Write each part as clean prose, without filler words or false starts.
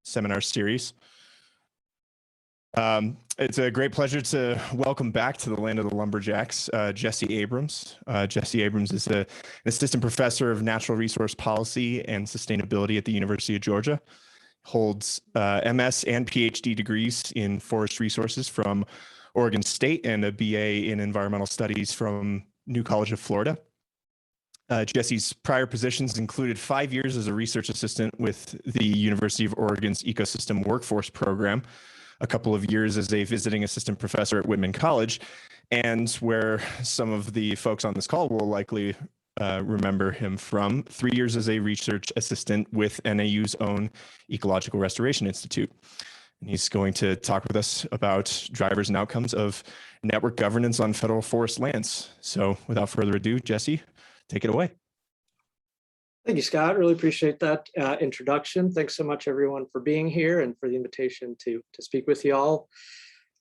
seminar series. It's a great pleasure to welcome back to the land of the lumberjacks, Jesse Abrams. Jesse Abrams is an assistant professor of natural resource policy and sustainability at the University of Georgia. Holds MS and PhD degrees in forest resources from Oregon State and a BA in environmental studies from New College of Florida. Jesse's prior positions included 5 years as a research assistant with the University of Oregon's Ecosystem Workforce Program, a couple of years as a visiting assistant professor at Whitman College, and where some of the folks on this call will likely remember him from, 3 years as a research assistant with NAU's own Ecological Restoration Institute. And he's going to talk with us about drivers and outcomes of network governance on federal forest lands. So without further ado, Jesse, take it away. Thank you, Scott. Really appreciate that introduction. Thanks so much, everyone, for being here and for the invitation to speak with you all.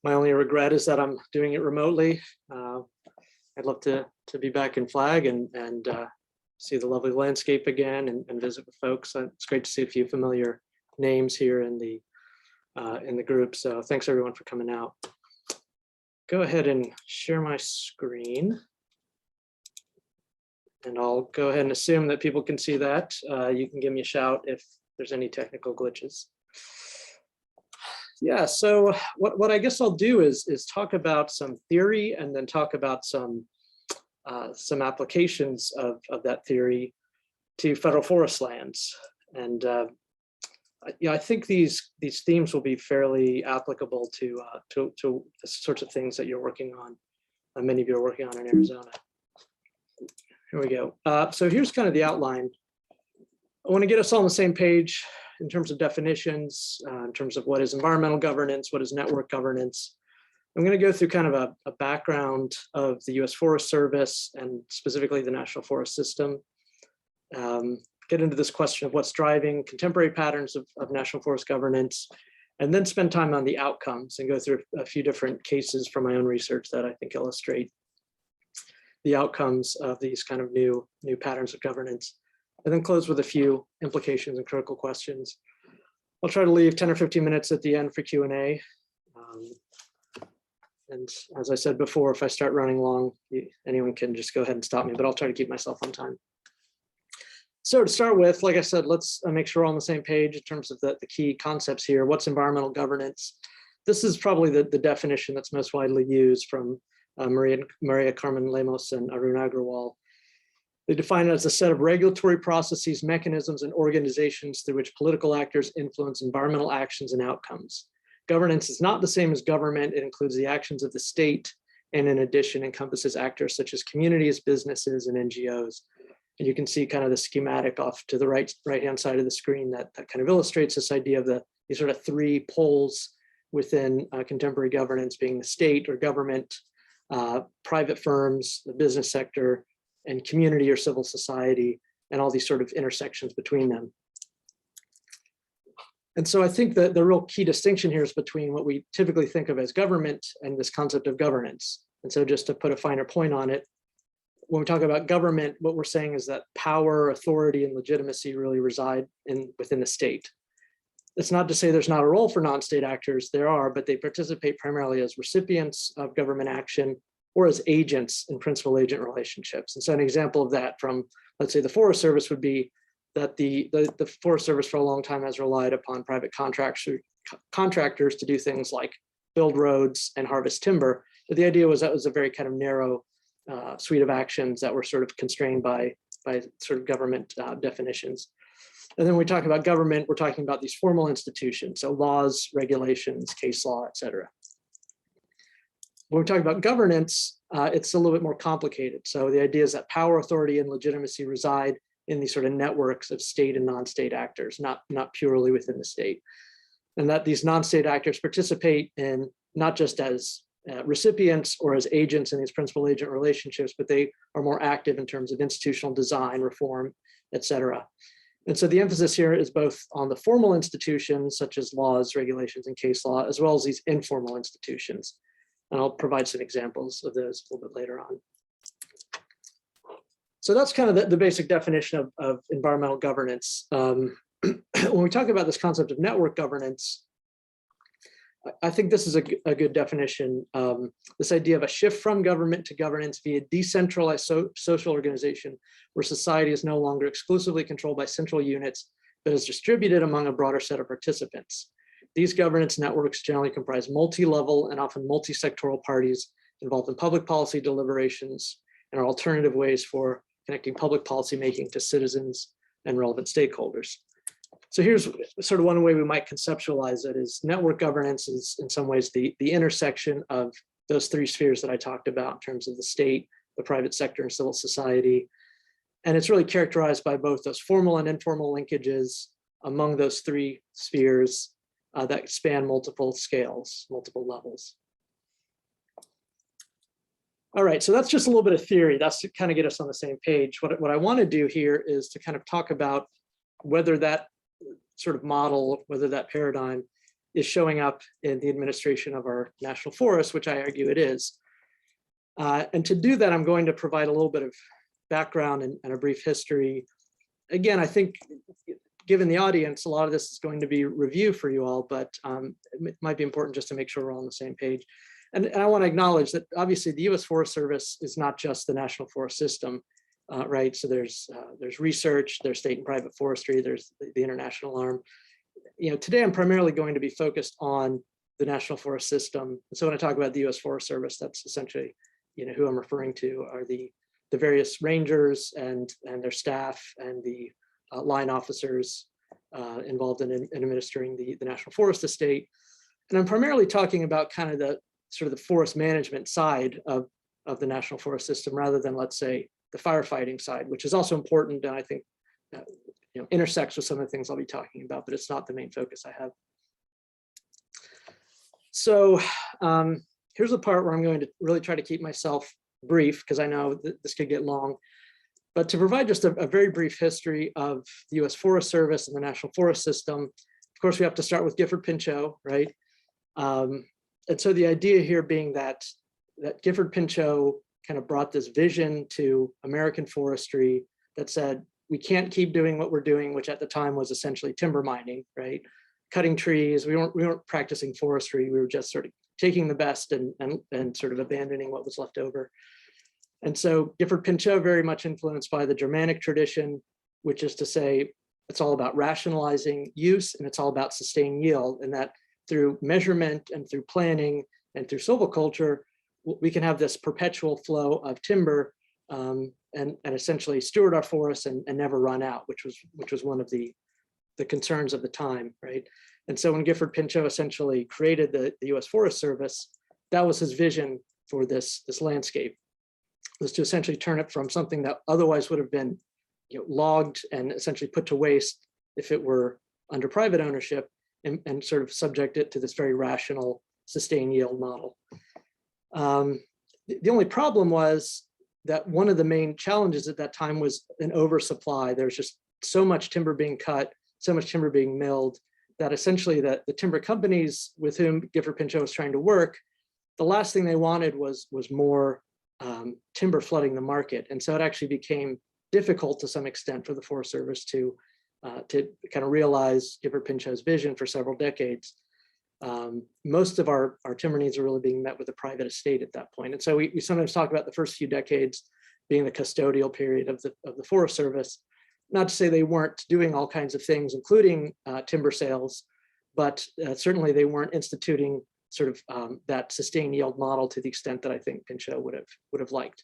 My only regret is that I'm doing it remotely. I'd love to be back in Flag and see the lovely landscape again and visit with folks. It's great to see a few familiar names here in the group. So thanks everyone for coming out. Go ahead and share my screen. And I'll go ahead and assume that people can see that. You can give me a shout if there's any technical glitches. Yeah, so what I guess I'll do is talk about some theory and then talk about some applications of that theory to federal forest lands. And I think these themes will be fairly applicable to the sorts of things that you're working on. Many of you are working on in Arizona. Here we go. So here's kind of the outline. I want to get us all on the same page in terms of definitions, in terms of what is environmental governance, what is network governance. I'm going to go through kind of a background of the U.S. Forest Service and specifically the National Forest System. Get into this question of what's driving contemporary patterns of national forest governance, and then spend time on the outcomes and go through a few different cases from my own research that I think illustrate the outcomes of these kind of new patterns of governance, and then close with a few implications and critical questions. I'll try to leave 10 or 15 minutes at the end for Q&A. And as I said before, if I start running long, anyone can just go ahead and stop me, but I'll try to keep myself on time. So to start with, like I said, let's make sure we're on the same page in terms of the key concepts here. What's environmental governance? This is probably the definition that's most widely used from Maria Carmen Lemos and Arun Agrawal. They define it as a set of regulatory processes, mechanisms, and organizations through which political actors influence environmental actions and outcomes. Governance is not the same as government. It includes the actions of the state, and in addition encompasses actors such as communities, businesses, and NGOs. And you can see kind of the schematic off to the right-hand side of the screen that kind of illustrates this idea of these sort of three poles within contemporary governance, being the state or government, private firms, the business sector, and community or civil society, and all these sort of intersections between them. And so I think that the real key distinction here is between what we typically think of as government and this concept of governance. And so just to put a finer point on it, when we talk about government, what we're saying is that power, authority, and legitimacy really reside within the state. It's not to say there's not a role for non-state actors, there are, but they participate primarily as recipients of government action or as agents in principal-agent relationships. And so an example of that from, let's say, the Forest Service would be that the Forest Service for a long time has relied upon private contractors to do things like build roads and harvest timber. But the idea was that was a very kind of narrow suite of actions that were sort of constrained by sort of government definitions. And then when we talk about government, we're talking about these formal institutions, so laws, regulations, case law, et cetera. When we talk about governance, it's a little bit more complicated. So the idea is that power, authority, and legitimacy reside in these sort of networks of state and non-state actors, not purely within the state. And that these non-state actors participate in not just as recipients or as agents in these principal agent relationships, but they are more active in terms of institutional design, reform, et cetera. And so the emphasis here is both on the formal institutions, such as laws, regulations, and case law, as well as these informal institutions. And I'll provide some examples of those a little bit later on. So that's kind of the basic definition of environmental governance. when we talk about this concept of network governance, I think this is a good definition. This idea of a shift from government to governance via decentralized social organization, where society is no longer exclusively controlled by central units, but is distributed among a broader set of participants. These governance networks generally comprise multi-level and often multi-sectoral parties involved in public policy deliberations and are alternative ways for connecting public policy making to citizens and relevant stakeholders. So here's sort of one way we might conceptualize it: is network governance is in some ways the intersection of those three spheres that I talked about in terms of the state, the private sector, and civil society. And it's really characterized by both those formal and informal linkages among those three spheres that span multiple scales, multiple levels. All right, so that's just a little bit of theory. That's to kind of get us on the same page. What I want to do here is to kind of talk about whether that sort of model, whether that paradigm is showing up in the administration of our national forests, which I argue it is. And to do that, I'm going to provide a little bit of background and a brief history. Again, I think given the audience, a lot of this is going to be review for you all, but it might be important just to make sure we're all on the same page. And I want to acknowledge that obviously the U.S. Forest Service is not just the National Forest System, right? So there's research, there's state and private forestry, there's the international arm. You know, today I'm primarily going to be focused on the National Forest System. So when I talk about the U.S. Forest Service, that's essentially, you know, who I'm referring to are the various rangers and their staff and the line officers involved in administering the National Forest Estate. And I'm primarily talking about kind of the sort of the forest management side of the National Forest System, rather than, let's say, the firefighting side, which is also important and I think you know, intersects with some of the things I'll be talking about, but it's not the main focus I have. So here's the part where I'm going to really try to keep myself brief, because I know that this could get long. But to provide just a very brief history of the U.S. Forest Service and the National Forest System, of course, we have to start with Gifford Pinchot, right? And so the idea here being that Gifford Pinchot kind of brought this vision to American forestry that said, we can't keep doing what we're doing, which at the time was essentially timber mining, right? Cutting trees. We weren't practicing forestry. We were just sort of taking the best and sort of abandoning what was left over. And so Gifford Pinchot, very much influenced by the Germanic tradition, which is to say, it's all about rationalizing use and it's all about sustained yield, and that through measurement and through planning and through silviculture, we can have this perpetual flow of timber and essentially steward our forests and never run out, which was one of the concerns of the time, right? And so when Gifford Pinchot essentially created the U.S. Forest Service, that was his vision for this landscape, was to essentially turn it from something that otherwise would have been, you know, logged and essentially put to waste if it were under private ownership, and sort of subject it to this very rational sustained yield model. The only problem was that one of the main challenges at that time was an oversupply. There's just so much timber being cut, so much timber being milled, that essentially the timber companies with whom Gifford Pinchot was trying to work, the last thing they wanted was more timber flooding the market. And so it actually became difficult to some extent for the Forest Service to kind of realize Gifford Pinchot's vision for several decades. Most of our timber needs are really being met with a private estate at that point. And so we sometimes talk about the first few decades being the custodial period of the Forest Service. Not to say they weren't doing all kinds of things, including timber sales, but certainly they weren't instituting sort of that sustained yield model to the extent that I think Pinchot would have liked.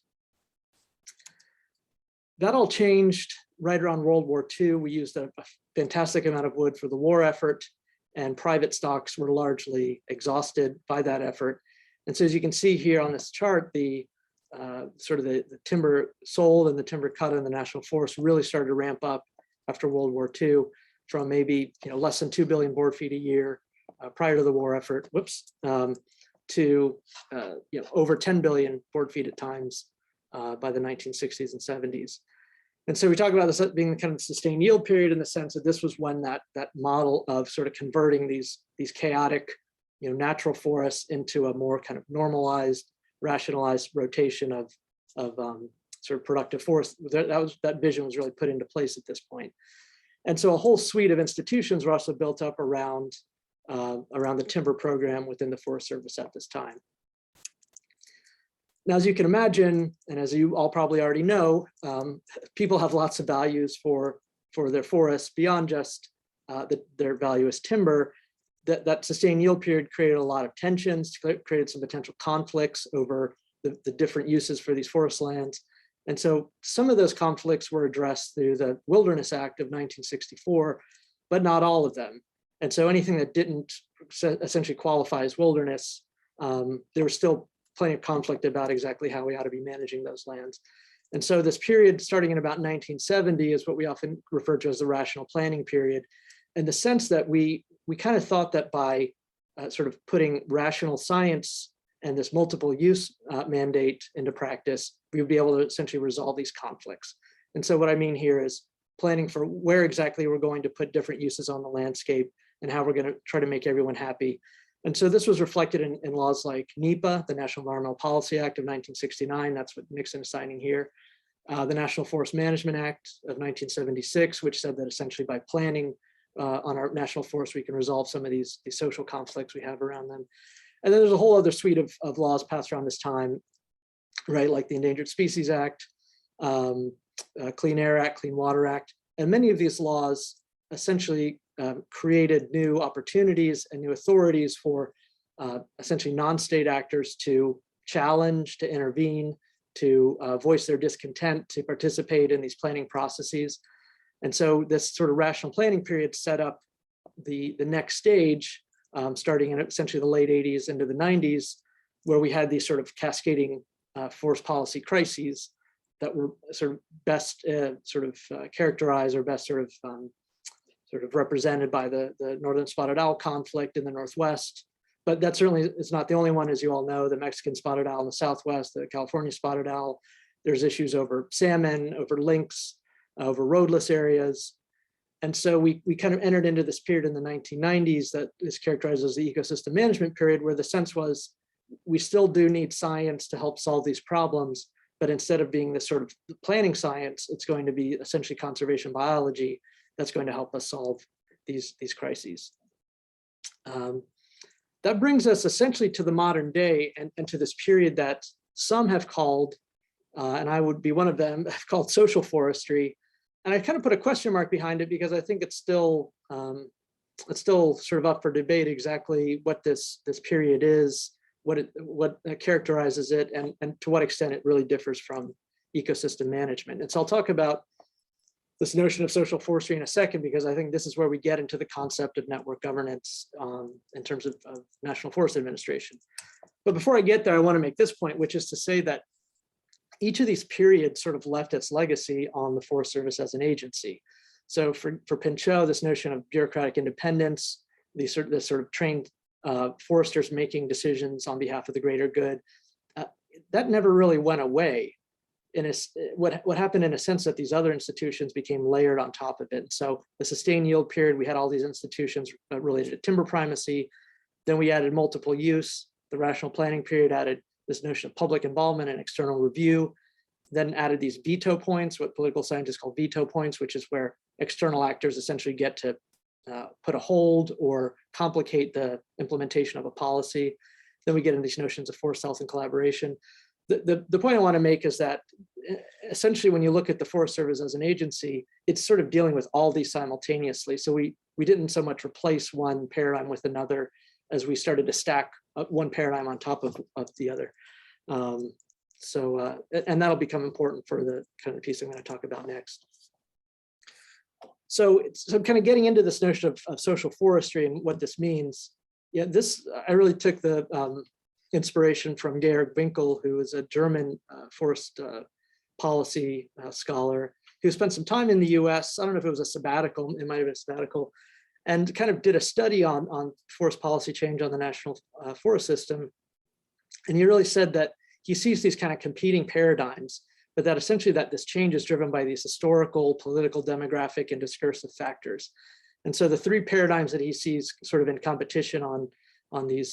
That all changed right around World War II. We used a fantastic amount of wood for the war effort, and private stocks were largely exhausted by that effort. And so as you can see here on this chart, the sort of the timber sold and the timber cut in the national forest really started to ramp up after World War II, from maybe less than 2 billion board feet a year prior to the war effort, to over 10 billion board feet at times by the 1960s and 70s. And so we talk about this being kind of the sustained yield period in the sense that this was when that model of sort of converting these chaotic, natural forests into a more kind of normalized, rationalized rotation of sort of productive forests. That vision was really put into place at this point. And so a whole suite of institutions were also built up around the timber program within the Forest Service at this time. Now, as you can imagine, and as you all probably already know, people have lots of values for their forests beyond just their value as timber. That sustained yield period created a lot of tensions, created some potential conflicts over the different uses for these forest lands. And so some of those conflicts were addressed through the Wilderness Act of 1964, but not all of them. And so anything that didn't essentially qualify as wilderness, there was still plenty of conflict about exactly how we ought to be managing those lands. And so this period starting in about 1970 is what we often refer to as the rational planning period, in the sense that we kind of thought that by sort of putting rational science and this multiple use mandate into practice, we would be able to essentially resolve these conflicts. And so what I mean here is planning for where exactly we're going to put different uses on the landscape and how we're going to try to make everyone happy. And so this was reflected in laws like NEPA, the National Environmental Policy Act of 1969. That's what Nixon is signing here. The National Forest Management Act of 1976, which said that essentially by planning on our national forests, we can resolve some of these social conflicts we have around them. And then there's a whole other suite of laws passed around this time, right? Like the Endangered Species Act, Clean Air Act, Clean Water Act. And many of these laws essentially created new opportunities and new authorities for essentially non-state actors to challenge, to intervene, to voice their discontent, to participate in these planning processes. And so this sort of rational planning period set up the next stage, starting in essentially the late 80s into the 90s, where we had these sort of cascading forest policy crises that were sort of best characterized or best sort of represented by the northern spotted owl conflict in the Northwest. But that certainly is not the only one, as you all know. The Mexican spotted owl in the Southwest, the California spotted owl. There's issues over salmon, over lynx, over roadless areas. And so we kind of entered into this period in the 1990s that is characterized as the ecosystem management period, where the sense was we still do need science to help solve these problems, but instead of being this sort of planning science, it's going to be essentially conservation biology that's going to help us solve these crises. That brings us essentially to the modern day and to this period that some have called, and I would be one of them, have called social forestry. And I kind of put a question mark behind it because I think it's still sort of up for debate exactly what this period is, what characterizes it, and to what extent it really differs from ecosystem management. And so I'll talk about this notion of social forestry in a second, because I think this is where we get into the concept of network governance in terms of National Forest Administration. But before I get there, I want to make this point, which is to say that each of these periods sort of left its legacy on the Forest Service as an agency. So for Pinchot, this notion of bureaucratic independence, this sort of trained foresters making decisions on behalf of the greater good, that never really went away. What happened in a sense that these other institutions became layered on top of it. So the sustained yield period, we had all these institutions related to timber primacy. Then we added multiple use. The rational planning period added this notion of public involvement and external review, then added these veto points, what political scientists call veto points, which is where external actors essentially get to put a hold or complicate the implementation of a policy. Then we get into these notions of forest health and collaboration. The point I want to make is that essentially when you look at the Forest Service as an agency, it's sort of dealing with all these simultaneously. So we didn't so much replace one paradigm with another as we started to stack one paradigm on top of the other. And that'll become important for the kind of piece I'm going to talk about next. So kind of getting into this notion of social forestry and what this means. Yeah, I really took the inspiration from Georg Winkel, who is a German forest policy scholar who spent some time in the US. I don't know if it was a sabbatical, it might have been a sabbatical, and kind of did a study on forest policy change on the national forest system. And he really said that he sees these kind of competing paradigms, but that essentially that this change is driven by these historical, political, demographic, and discursive factors. And so the three paradigms that he sees sort of in competition on the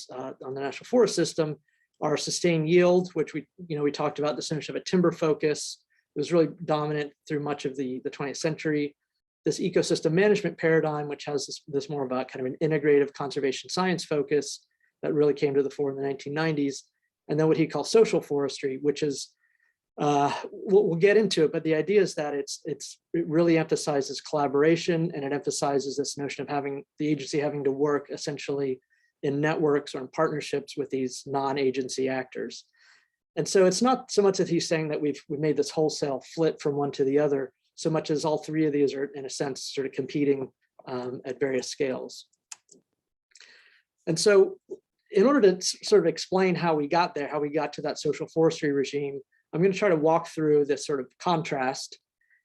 national forest system are sustained yield, which we talked about, this notion of a timber focus. It was really dominant through much of the 20th century. this ecosystem management paradigm, which has this more about kind of an integrative conservation science focus that really came to the fore in the 1990s. And then what he calls social forestry, which is, we'll get into it, but the idea is that it really emphasizes collaboration, and it emphasizes this notion of having the agency having to work essentially in networks or in partnerships with these non-agency actors. And so it's not so much that he's saying that we've made this wholesale flip from one to the other, so much as all three of these are, in a sense, sort of competing at various scales. And so in order to sort of explain how we got there, how we got to that social forestry regime, I'm going to try to walk through this sort of contrast,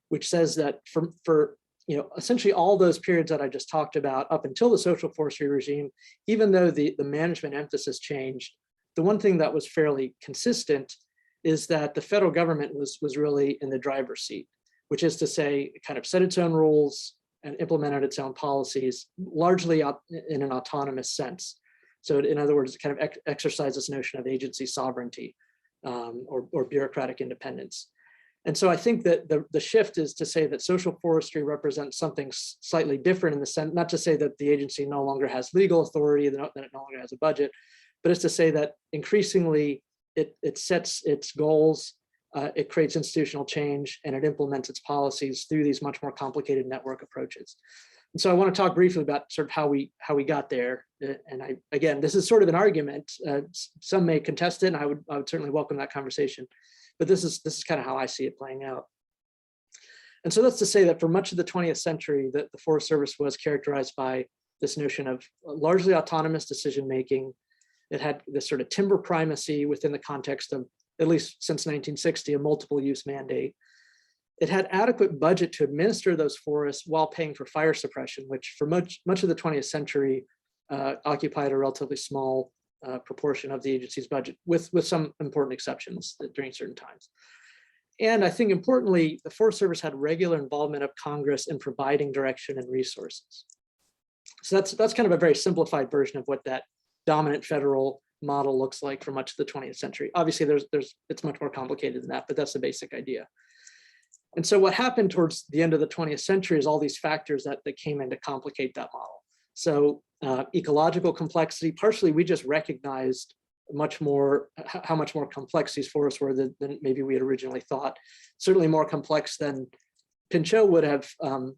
which says that for essentially all those periods that I just talked about up until the social forestry regime, even though the management emphasis changed, the one thing that was fairly consistent is that the federal government was really in the driver's seat, which is to say, it kind of set its own rules and implemented its own policies, largely in an autonomous sense. So in other words, it kind of exercised this notion of agency sovereignty or bureaucratic independence. And so I think that the shift is to say that social forestry represents something slightly different in the sense, not to say that the agency no longer has legal authority, that it no longer has a budget, but it's to say that increasingly it sets its goals, it creates institutional change, and it implements its policies through these much more complicated network approaches. And so I want to talk briefly about sort of how we got there. And again, this is sort of an argument. Some may contest it, and I would certainly welcome that conversation. But this is kind of how I see it playing out. And so that's to say that for much of the 20th century, the Forest Service was characterized by this notion of largely autonomous decision-making. It had this sort of timber primacy within the context of, at least since 1960, a multiple use mandate. It had adequate budget to administer those forests while paying for fire suppression, which for much of the 20th century occupied a relatively small proportion of the agency's budget, with some important exceptions during certain times. And I think importantly, the Forest Service had regular involvement of Congress in providing direction and resources. So that's kind of a very simplified version of what that dominant federal model looks like for much of the 20th century. Obviously, it's much more complicated than that, but that's the basic idea. And so what happened towards the end of the 20th century is all these factors that came in to complicate that model. So ecological complexity, partially we just recognized much more, how much more complex these forests were than maybe we had originally thought. Certainly more complex than Pinchot would have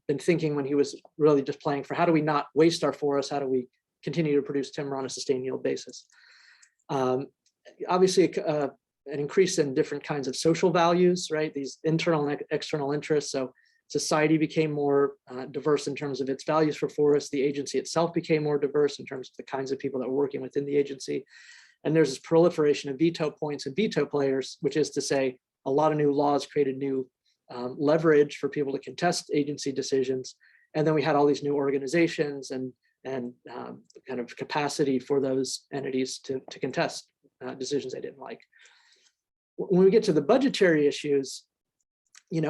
been thinking when he was really just playing for how do we not waste our forests, how do we continue to produce timber on a sustained yield basis. Obviously, an increase in different kinds of social values, right? These internal and external interests. So society became more diverse in terms of its values for forests. The agency itself became more diverse in terms of the kinds of people that were working within the agency. And there's this proliferation of veto points and veto players, which is to say a lot of new laws created new leverage for people to contest agency decisions. And then we had all these new organizations and kind of capacity for those entities to contest decisions they didn't like. When we get to the budgetary issues,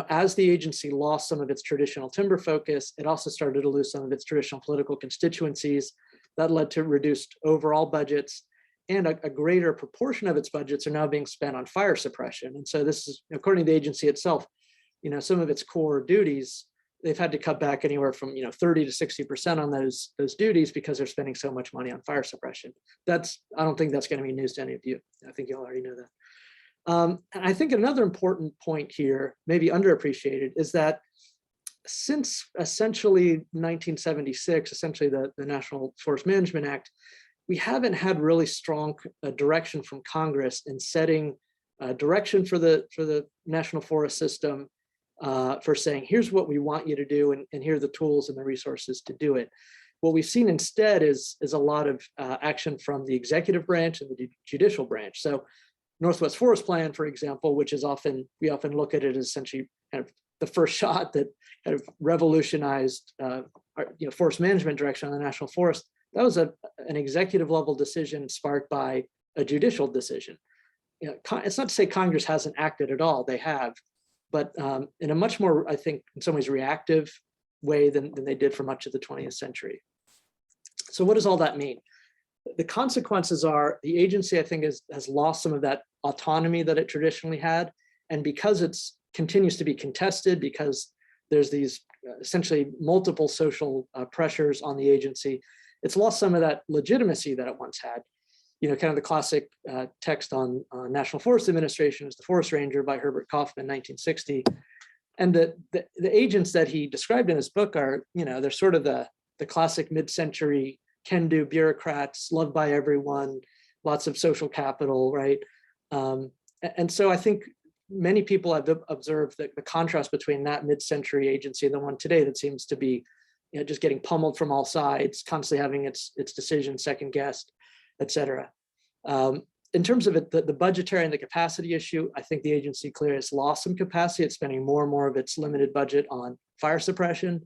as the agency lost some of its traditional timber focus, it also started to lose some of its traditional political constituencies. That led to reduced overall budgets, and a greater proportion of its budgets are now being spent on fire suppression. And so this is, according to the agency itself, some of its core duties, they've had to cut back anywhere from 30 to 60% on those duties because they're spending so much money on fire suppression. I don't think that's going to be news to any of you. I think you already know that. And I think another important point here, maybe underappreciated, is that since essentially 1976, essentially the National Forest Management Act, we haven't had really strong direction from Congress in setting direction for the National Forest System, for saying, here's what we want you to do, and here are the tools and the resources to do it. What we've seen instead is a lot of action from the executive branch and the judicial branch. So Northwest Forest Plan, for example, which is we often look at it as essentially kind of the first shot that kind of revolutionized forest management direction on the national forest. That was an executive level decision sparked by a judicial decision. It's not to say Congress hasn't acted at all, they have, but in a much more, I think, in some ways reactive way than they did for much of the 20th century. So what does all that mean? The consequences are the agency, I think, has lost some of that autonomy that it traditionally had. And because it continues to be contested, because There's these essentially multiple social pressures on the agency. It's lost some of that legitimacy that it once had. Kind of the classic text on National Forest Administration is The Forest Ranger by Herbert Kaufman, 1960. And the agents that he described in his book are, they're sort of the classic mid-century can-do bureaucrats, loved by everyone, lots of social capital, right? And so I think many people have observed the contrast between that mid-century agency and the one today that seems to be just getting pummeled from all sides, constantly having its decisions second-guessed, et cetera. In terms of the budgetary and the capacity issue, I think the agency clearly has lost some capacity. It's spending more and more of its limited budget on fire suppression.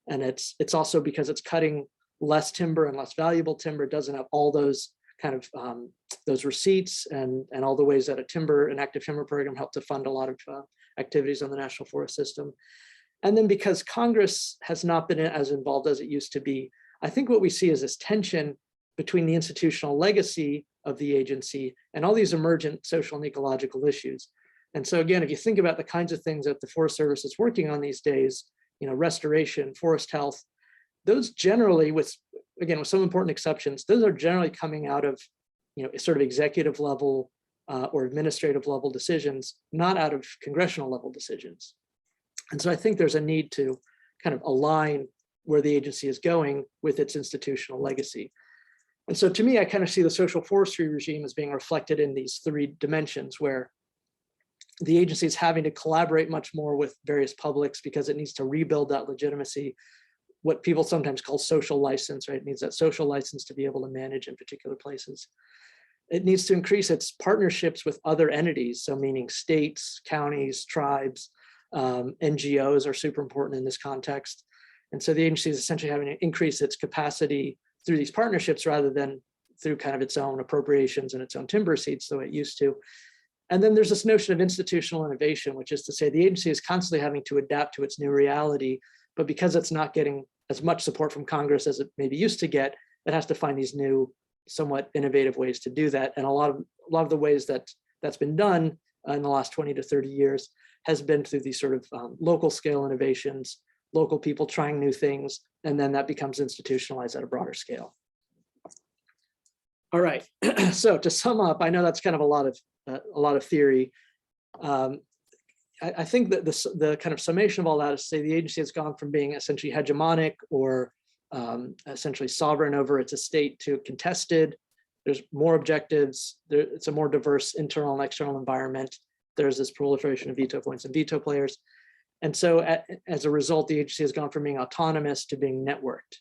And it's also because it's cutting less timber and less valuable timber. It doesn't have all those kind of those receipts and all the ways that an active timber program helped to fund a lot of activities on the national forest system. And then because Congress has not been as involved as it used to be, I think what we see is this tension between the institutional legacy of the agency and all these emergent social and ecological issues. And so again, if you think about the kinds of things that the Forest Service is working on these days, restoration, forest health, those generally, with some important exceptions, those are generally coming out of, sort of executive level or administrative level decisions, not out of congressional level decisions. And so I think there's a need to kind of align where the agency is going with its institutional legacy. And so to me, I kind of see the social forestry regime as being reflected in these three dimensions, where the agency is having to collaborate much more with various publics because it needs to rebuild that legitimacy, what people sometimes call social license, right? It needs that social license to be able to manage in particular places. It needs to increase its partnerships with other entities, so meaning states, counties, tribes, NGOs are super important in this context. And so the agency is essentially having to increase its capacity through these partnerships rather than through kind of its own appropriations and its own timber receipts the way it used to. And then there's this notion of institutional innovation, which is to say the agency is constantly having to adapt to its new reality, but because it's not getting as much support from Congress as it maybe used to get, it has to find these new, somewhat innovative ways to do that. And a lot of the ways that's been done in the last 20 to 30 years has been through these sort of local scale innovations, local people trying new things, and then that becomes institutionalized at a broader scale. All right, so to sum up, I know that's kind of a lot of theory. I think that the kind of summation of all that is to say the agency has gone from being essentially hegemonic or essentially sovereign over its estate to contested. There's more objectives. It's a more diverse internal and external environment. There's this proliferation of veto points and veto players. And so as a result, the agency has gone from being autonomous to being networked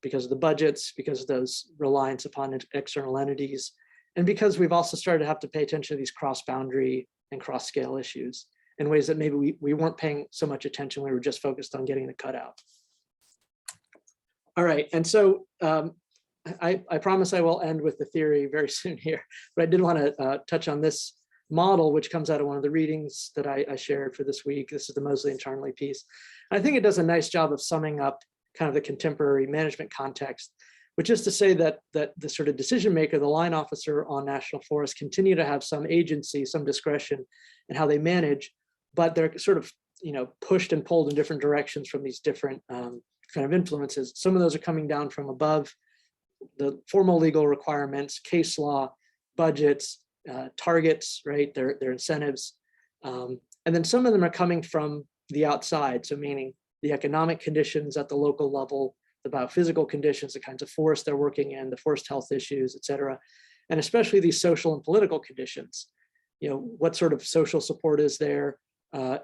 because of the budgets, because of those reliance upon external entities, and because we've also started to have to pay attention to these cross-boundary and cross-scale issues in ways that maybe we weren't paying so much attention. We were just focused on getting the cutout. All right, and so I promise I will end with the theory very soon here, but I did want to touch on this model, which comes out of one of the readings that I shared for this week. This is the Mosley and Charnley piece. I think it does a nice job of summing up kind of the contemporary management context, which is to say that the sort of decision maker, the line officer on national forests, continue to have some agency, some discretion in how they manage, but they're sort of pushed and pulled in different directions from these different kind of influences. Some of those are coming down from above, the formal legal requirements, case law, budgets, targets, right? Their incentives, and then some of them are coming from the outside. So meaning the economic conditions at the local level, the biophysical conditions, the kinds of forest they're working in, the forest health issues, et cetera, and especially these social and political conditions. What sort of social support is there?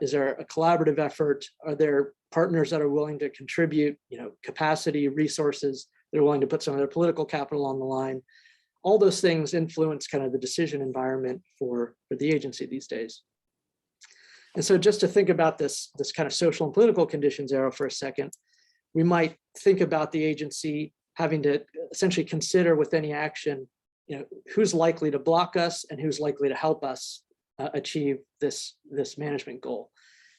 Is there a collaborative effort? Are there partners that are willing to contribute, capacity, resources? They're willing to put some of their political capital on the line. All those things influence kind of the decision environment for the agency these days. And so just to think about this kind of social and political conditions arrow for a second, we might think about the agency having to essentially consider with any action, who's likely to block us and who's likely to help us achieve this management goal.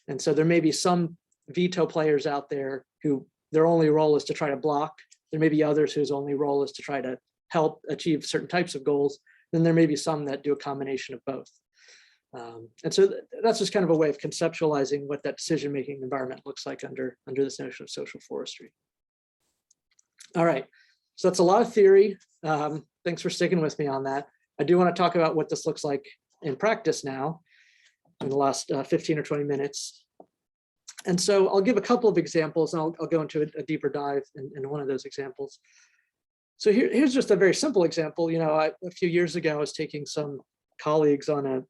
And so there may be some veto players out there who their only role is to try to block. There may be others whose only role is to try to help achieve certain types of goals. Then there may be some that do a combination of both. And so that's just kind of a way of conceptualizing what that decision-making environment looks like under this notion of social forestry. All right, so that's a lot of theory. Thanks for sticking with me on that. I do want to talk about what this looks like in practice now in the last 15 or 20 minutes. And so I'll give a couple of examples, and I'll go into a deeper dive in one of those examples. So here's just a very simple example. You know, a few years ago, I was taking some colleagues on a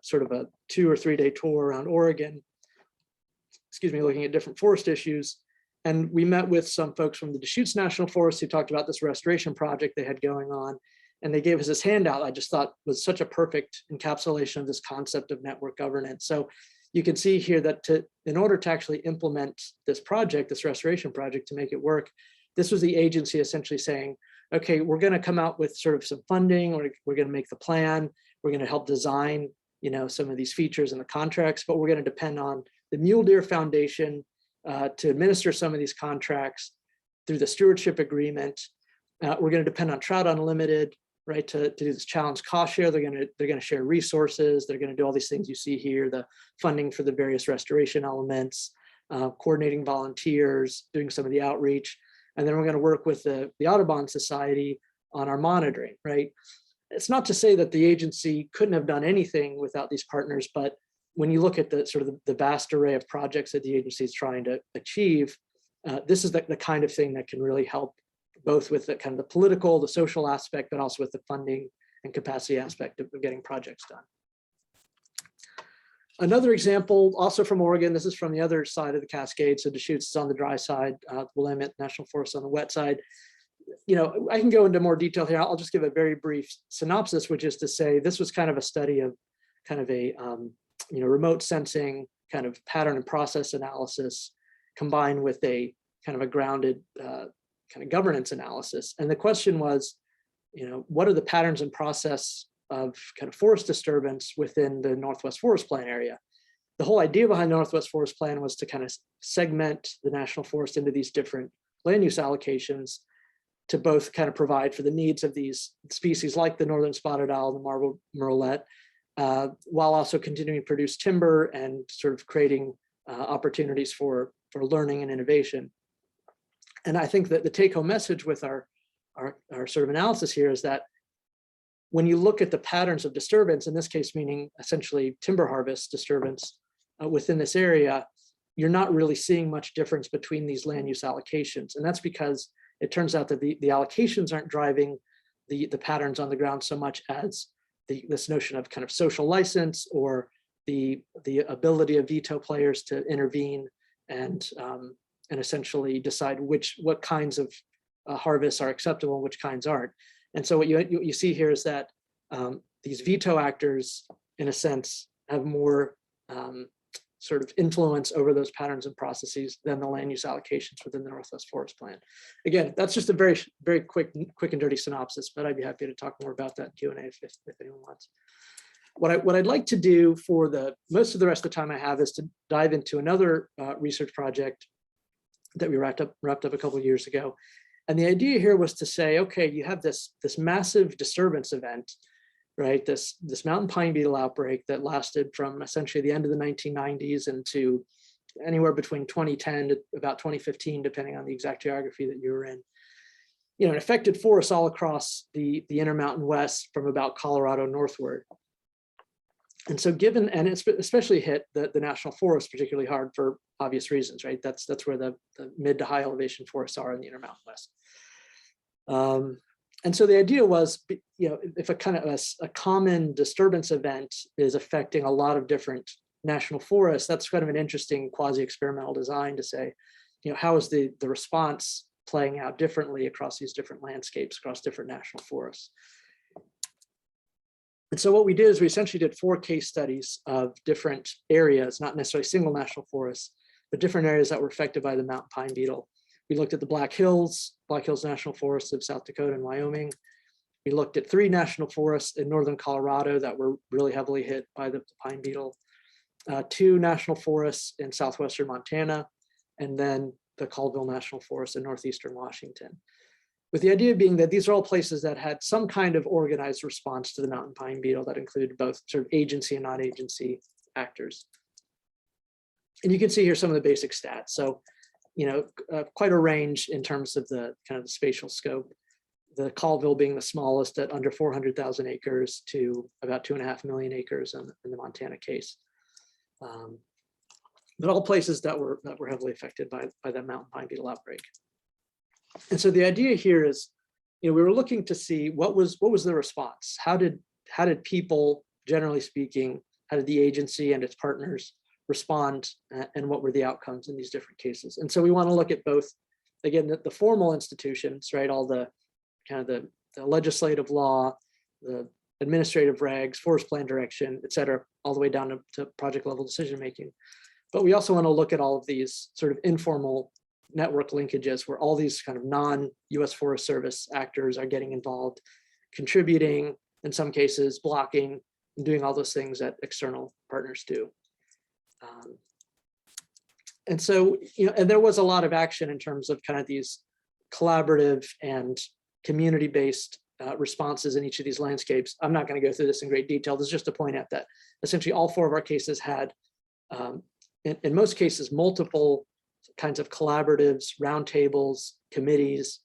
sort of a 2 or 3 day tour around Oregon, looking at different forest issues. And we met with some folks from the Deschutes National Forest who talked about this restoration project they had going on. And they gave us this handout I just thought was such a perfect encapsulation of this concept of network governance. So you can see here that in order to actually implement this project, this restoration project, to make it work, this was the agency essentially saying, okay, we're going to come out with sort of some funding, we're going to make the plan, we're going to help design, you know, some of these features in the contracts, but we're going to depend on the Mule Deer Foundation to administer some of these contracts through the stewardship agreement. We're going to depend on Trout Unlimited, right, to do this challenge cost share. They're going to share resources. They're going to do all these things you see here, the funding for the various restoration elements, coordinating volunteers, doing some of the outreach. And then we're going to work with the Audubon Society on our monitoring, right? It's not to say that the agency couldn't have done anything without these partners, but when you look at the sort of the vast array of projects that the agency is trying to achieve, this is the kind of thing that can really help both with the kind of the political, the social aspect, but also with the funding and capacity aspect of getting projects done. Another example, also from Oregon, this is from the other side of the Cascade. So Deschutes is on the dry side, Willamette National Forest on the wet side. You know, I can go into more detail here. I'll just give a very brief synopsis, which is to say this was kind of a study of kind of a remote sensing kind of pattern and process analysis combined with a kind of a grounded kind of governance analysis. And the question was, you know, what are the patterns and process of kind of forest disturbance within the Northwest Forest Plan area? The whole idea behind the Northwest Forest Plan was to kind of segment the national forest into these different land use allocations to both kind of provide for the needs of these species like the northern spotted owl, the marbled murrelet, while also continuing to produce timber and sort of creating opportunities for learning and innovation. And I think that the take-home message with our sort of analysis here is that when you look at the patterns of disturbance, in this case meaning essentially timber harvest disturbance within this area, you're not really seeing much difference between these land use allocations. And that's because it turns out that the allocations aren't driving the patterns on the ground so much as this notion of kind of social license or the ability of veto players to intervene and essentially decide what kinds of harvests are acceptable and which kinds aren't. And so what you see here is that these veto actors, in a sense, have more sort of influence over those patterns and processes than the land use allocations within the Northwest Forest Plan. Again, that's just a very, very quick and dirty synopsis, but I'd be happy to talk more about that in Q&A if anyone wants. What I'd like to do for most of the rest of the time I have is to dive into another research project that we wrapped up a couple of years ago. And the idea here was to say, okay, you have this massive disturbance event, right? This mountain pine beetle outbreak that lasted from essentially the end of the 1990s into anywhere between 2010 to about 2015, depending on the exact geography that you were in. You know, it affected forests all across the Intermountain West from about Colorado northward. And so and it's especially hit the national forest particularly hard for obvious reasons, right? That's where the mid to high elevation forests are in the Intermountain West. And so the idea was, you know, if a kind of a common disturbance event is affecting a lot of different national forests, that's kind of an interesting quasi-experimental design to say, you know, how is the response playing out differently across these different landscapes, across different national forests? And so what we did is we essentially did 4 case studies of different areas, not necessarily single national forests, but different areas that were affected by the mountain pine beetle. We looked at the Black Hills National Forest of South Dakota and Wyoming. We looked at 3 national forests in northern Colorado that were really heavily hit by the pine beetle, 2 national forests in southwestern Montana, and then the Colville National Forest in northeastern Washington. with the idea being that these are all places that had some kind of organized response to the mountain pine beetle that included both sort of agency and non-agency actors. And you can see here some of the basic stats. So, quite a range in terms of the kind of the spatial scope. The Colville being the smallest at under 400,000 acres to about 2.5 million acres in the Montana case. But all places that were heavily affected by that mountain pine beetle outbreak. And so the idea here is, we were looking to see what was the response. How did people, generally speaking, how did the agency and its partners respond, and what were the outcomes in these different cases? And so we want to look at both, again, the formal institutions, right? All the kind of the legislative law, the administrative regs, forest plan direction, et cetera, all the way down to project level decision making. But we also want to look at all of these sort of informal network linkages where all these kind of non-US Forest Service actors are getting involved, contributing, in some cases blocking, and doing all those things that external partners do. And so, and there was a lot of action in terms of kind of these collaborative and community-based responses in each of these landscapes. I'm not going to go through this in great detail. This is just to point out that essentially all 4 of our cases had, in most cases, multiple kinds of collaboratives, roundtables, committees,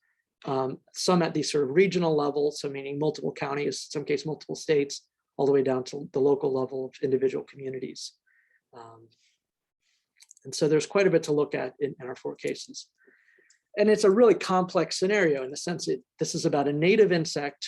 some at these sort of regional level, so meaning multiple counties, in some cases multiple states, all the way down to the local level of individual communities. And so there's quite a bit to look at in our 4 cases. And it's a really complex scenario in the sense that this is about a native insect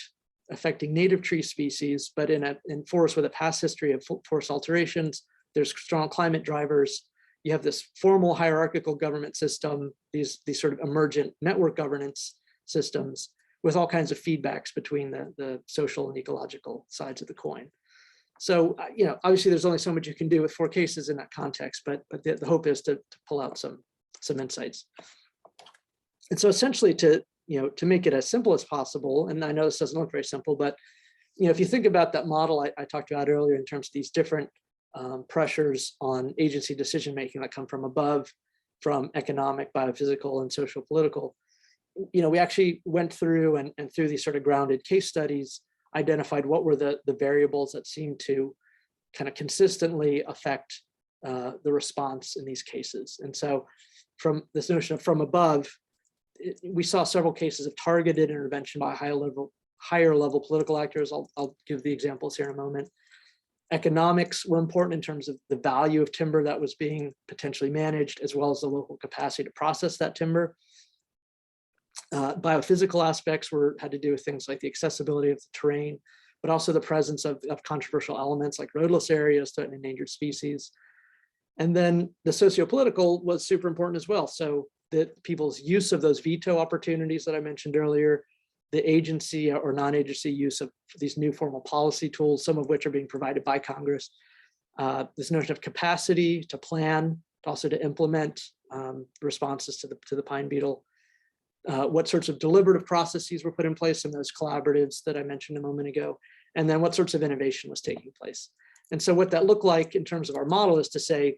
affecting native tree species, but in forests with a past history of forest alterations. There's strong climate drivers. You have this formal hierarchical government system, these sort of emergent network governance systems with all kinds of feedbacks between the social and ecological sides of the coin. So, obviously there's only so much you can do with 4 cases in that context, but the hope is to pull out some insights. And so essentially to make it as simple as possible, and I know this doesn't look very simple, but if you think about that model I talked about earlier in terms of these different pressures on agency decision-making that come from above, from economic, biophysical, and social political, we actually went through and through these sort of grounded case studies, identified what were the variables that seemed to kind of consistently affect the response in these cases. And so from this notion of from above, we saw several cases of targeted intervention by higher level political actors. I'll give the examples here in a moment. Economics were important in terms of the value of timber that was being potentially managed, as well as the local capacity to process that timber. Biophysical aspects had to do with things like the accessibility of the terrain, but also the presence of controversial elements like roadless areas, threatened endangered species. And then the socio-political was super important as well. So that people's use of those veto opportunities that I mentioned earlier, the agency or non-agency use of these new formal policy tools, some of which are being provided by Congress. This notion of capacity to plan, also to implement responses to the pine beetle. What sorts of deliberative processes were put in place in those collaboratives that I mentioned a moment ago, and then what sorts of innovation was taking place. And so what that looked like in terms of our model is to say,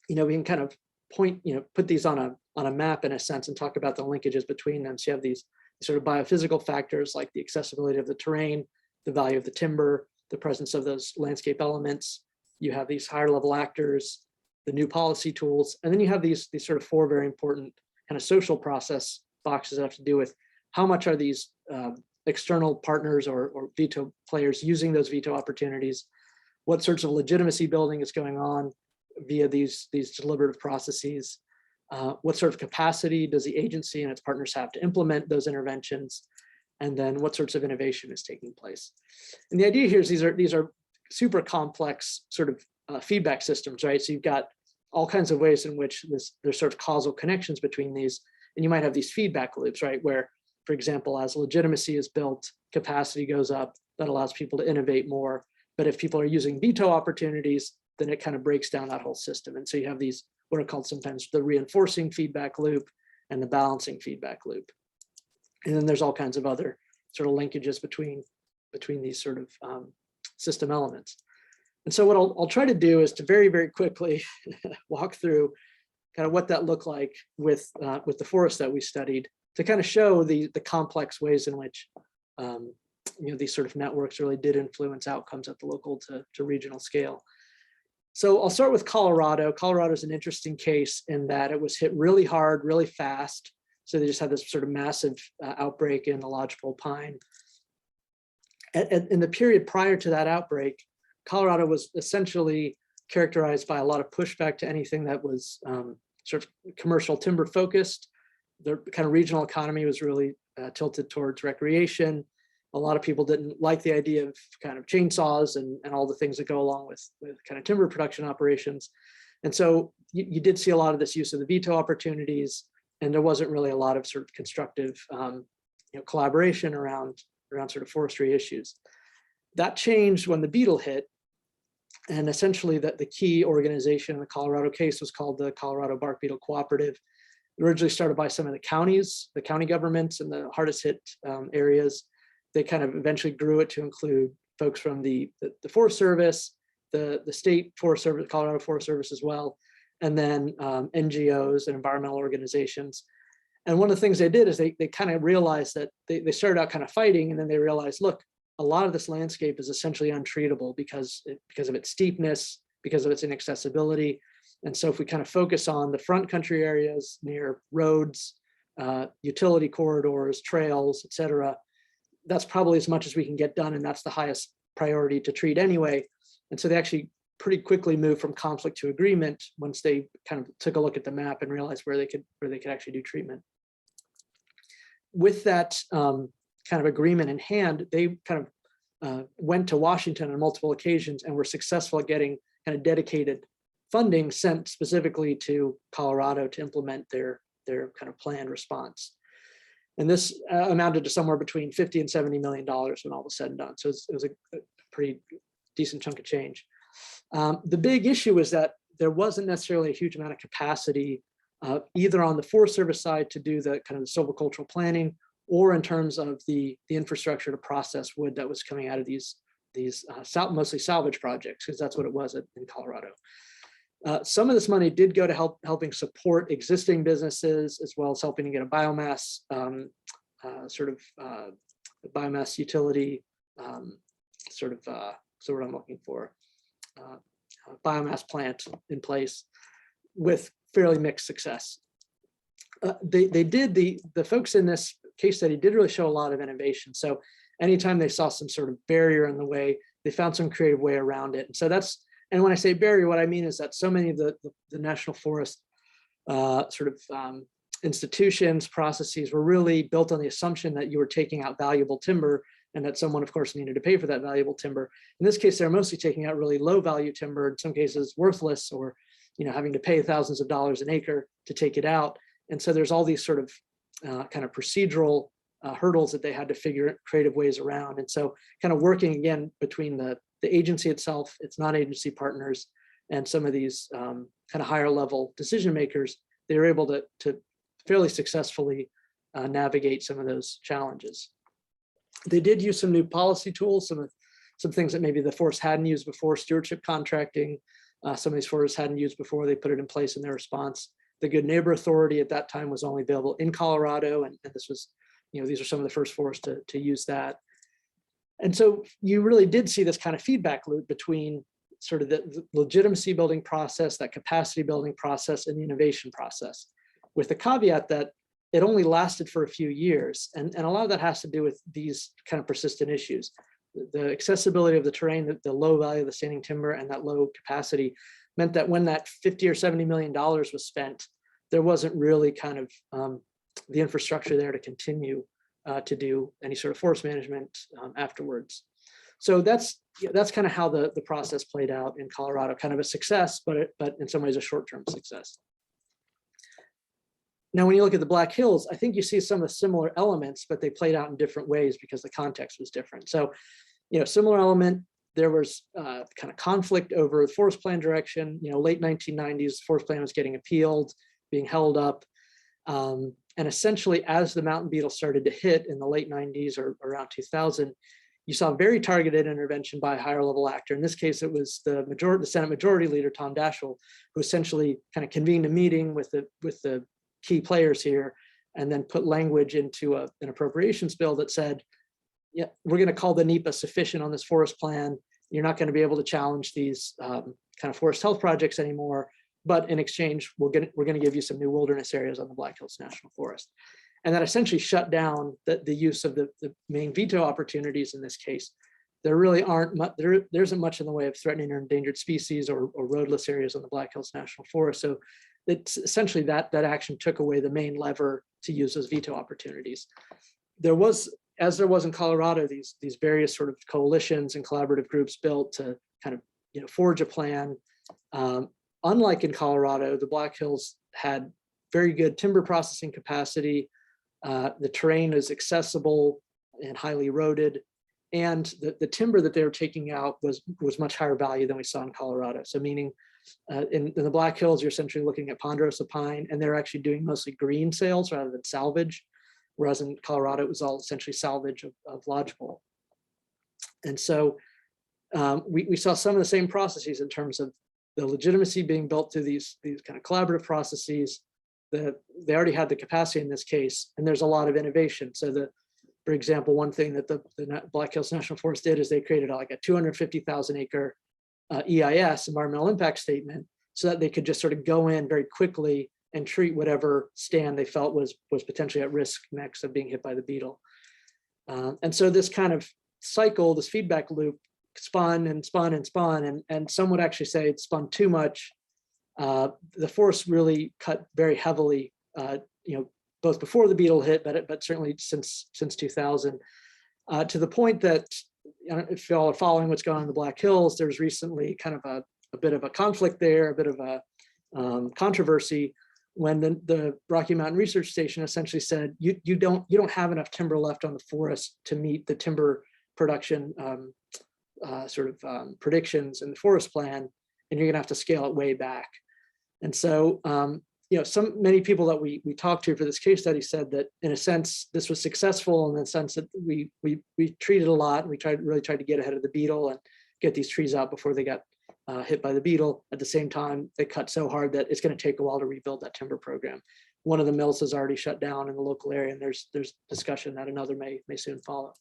we can kind of put these on a map in a sense and talk about the linkages between them. So you have these sort of biophysical factors like the accessibility of the terrain, the value of the timber, the presence of those landscape elements. You have these higher level actors, the new policy tools, and then you have these sort of 4 very important kind of social process boxes that have to do with how much are these external partners or veto players using those veto opportunities, what sorts of legitimacy building is going on via these deliberative processes, what sort of capacity does the agency and its partners have to implement those interventions, and then what sorts of innovation is taking place. And the idea here is these are super complex sort of feedback systems, right? So you've got all kinds of ways in which there's sort of causal connections between these, and you might have these feedback loops, right? Where, for example, as legitimacy is built, capacity goes up, that allows people to innovate more. But if people are using veto opportunities, then it kind of breaks down that whole system. And so you have these, what are called sometimes the reinforcing feedback loop and the balancing feedback loop. And then there's all kinds of other sort of linkages between these sort of system elements. And so what I'll try to do is to very, very quickly walk through kind of what that looked like with the forest that we studied to kind of show the complex ways in which these sort of networks really did influence outcomes at the local to regional scale. So I'll start with Colorado. Colorado is an interesting case in that it was hit really hard, really fast. So they just had this sort of massive outbreak in the lodgepole pine. In the period prior to that outbreak, Colorado was essentially characterized by a lot of pushback to anything that was sort of commercial timber focused. The kind of regional economy was really tilted towards recreation. A lot of people didn't like the idea of kind of chainsaws and all the things that go along with kind of timber production operations. And so you did see a lot of this use of the veto opportunities, and there wasn't really a lot of sort of constructive collaboration around sort of forestry issues. That changed when the Beetle hit, and essentially the key organization in the Colorado case was called the Colorado Bark Beetle Cooperative. Originally started by some of the counties, the county governments in the hardest hit areas. They kind of eventually grew it to include folks from the Forest Service, the state Forest Service, Colorado Forest Service as well, and then NGOs and environmental organizations. And one of the things they did is they kind of realized that they started out kind of fighting, and then they realized, look, a lot of this landscape is essentially untreatable because of its steepness, because of its inaccessibility. And so if we kind of focus on the front country areas near roads, utility corridors, trails, et cetera, that's probably as much as we can get done, and that's the highest priority to treat anyway. And so they actually pretty quickly moved from conflict to agreement once they kind of took a look at the map and realized where they could actually do treatment. With that kind of agreement in hand, they kind of went to Washington on multiple occasions and were successful at getting kind of dedicated funding sent specifically to Colorado to implement their kind of planned response. And this amounted to somewhere between $50 and $70 million when all was said and done. So it was a pretty decent chunk of change. The big issue was that there wasn't necessarily a huge amount of capacity either on the Forest Service side to do the kind of the silvicultural planning, or in terms of the infrastructure to process wood that was coming out of these mostly salvage projects, because that's what it was in Colorado. Some of this money did go to helping support existing businesses, as well as helping to get a biomass biomass utility sort what I'm looking for, biomass plant in place with fairly mixed success. The folks in this case study did really show a lot of innovation. So anytime they saw some sort of barrier in the way, they found some creative way around it. And so and when I say barrier, what I mean is that so many of the national forest institutions, processes were really built on the assumption that you were taking out valuable timber, and that someone, of course, needed to pay for that valuable timber. In this case, they're mostly taking out really low value timber, in some cases worthless, or having to pay thousands of dollars an acre to take it out. And so there's all these sort of kind of procedural hurdles that they had to figure creative ways around. And so kind of working again between the agency itself, its non-agency partners, and some of these kind of higher level decision makers, they were able to fairly successfully navigate some of those challenges. They did use some new policy tools, some things that maybe the forest hadn't used before, stewardship contracting. Some of these forests hadn't used before, they put it in place in their response. The Good Neighbor Authority at that time was only available in Colorado, and this was, these are some of the first forests to use that. And so you really did see this kind of feedback loop between sort of the legitimacy building process, that capacity building process, and the innovation process, with the caveat that it only lasted for a few years. And a lot of that has to do with these kind of persistent issues. The accessibility of the terrain, the low value of the standing timber, and that low capacity meant that when that $50 or $70 million was spent, there wasn't really kind of the infrastructure there to continue to do any sort of forest management afterwards. So that's kind of how the process played out in Colorado, kind of a success, but in some ways a short-term success. Now, when you look at the Black Hills, I think you see some of the similar elements, but they played out in different ways because the context was different. So, similar element, there was kind of conflict over the forest plan direction. Late 1990s, forest plan was getting appealed, being held up. And essentially, as the mountain beetle started to hit in the late 90s or around 2000, you saw very targeted intervention by a higher level actor. In this case, it was the Senate Majority Leader, Tom Daschle, who essentially kind of convened a meeting with the key players here and then put language into an appropriations bill that said, yeah, we're going to call the NEPA sufficient on this forest plan. You're not going to be able to challenge these kind of forest health projects anymore, but in exchange, we're going to give you some new wilderness areas on the Black Hills National Forest. And that essentially shut down the use of the main veto opportunities in this case. There really aren't much, there isn't much in the way of threatening or endangered species or roadless areas on the Black Hills National Forest. So it's essentially that action took away the main lever to use those veto opportunities. There was, as there was in Colorado, these various sort of coalitions and collaborative groups built to kind of forge a plan. Unlike in Colorado, the Black Hills had very good timber processing capacity. The terrain is accessible and highly eroded, and the timber that they were taking out was much higher value than we saw in Colorado. So meaning in the Black Hills, you're essentially looking at ponderosa pine, and they're actually doing mostly green sales rather than salvage. Whereas in Colorado, it was all essentially salvage of lodgepole. And so we saw some of the same processes in terms of the legitimacy being built through these kind of collaborative processes. They already had the capacity in this case, and there's a lot of innovation. So for example, one thing that the Black Hills National Forest did is they created like a 250,000 acre EIS, environmental impact statement, so that they could just sort of go in very quickly and treat whatever stand they felt was potentially at risk next of being hit by the beetle. And so this kind of cycle, this feedback loop, spun and spun and spun, and some would actually say it spun too much. The forest really cut very heavily, both before the beetle hit, but certainly since 2000, to the point that, if y'all are following what's going on in the Black Hills, there's recently kind of a bit of a conflict there, a bit of a controversy, when the Rocky Mountain Research Station essentially said, you don't have enough timber left on the forest to meet the timber production predictions in the forest plan, and you're gonna have to scale it way back. And so many people that we talked to for this case study said that in a sense this was successful in the sense that we treated a lot, and we really tried to get ahead of the beetle and get these trees out before they got hit by the beetle. At the same time, they cut so hard that it's going to take a while to rebuild that timber program. One of the mills has already shut down in the local area, and there's discussion that another may soon follow.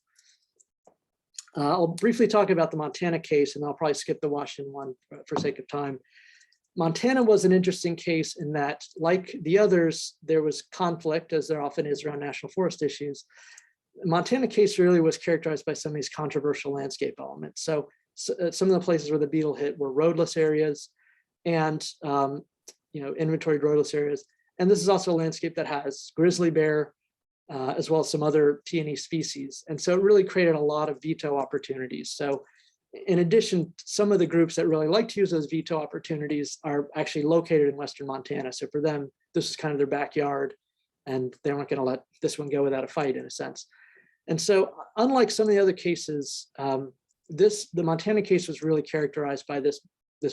I'll briefly talk about the Montana case, and I'll probably skip the Washington one for sake of time. Montana was an interesting case in that, like the others, there was conflict, as there often is around national forest issues. The Montana case really was characterized by some of these controversial landscape elements. So some of the places where the beetle hit were roadless areas and inventoried roadless areas. And this is also a landscape that has grizzly bear, as well as some other T&E species. And so it really created a lot of veto opportunities. So in addition, some of the groups that really like to use those veto opportunities are actually located in Western Montana. So for them, this is kind of their backyard, and they weren't going to let this one go without a fight, in a sense. And so unlike some of the other cases, the Montana case was really characterized by this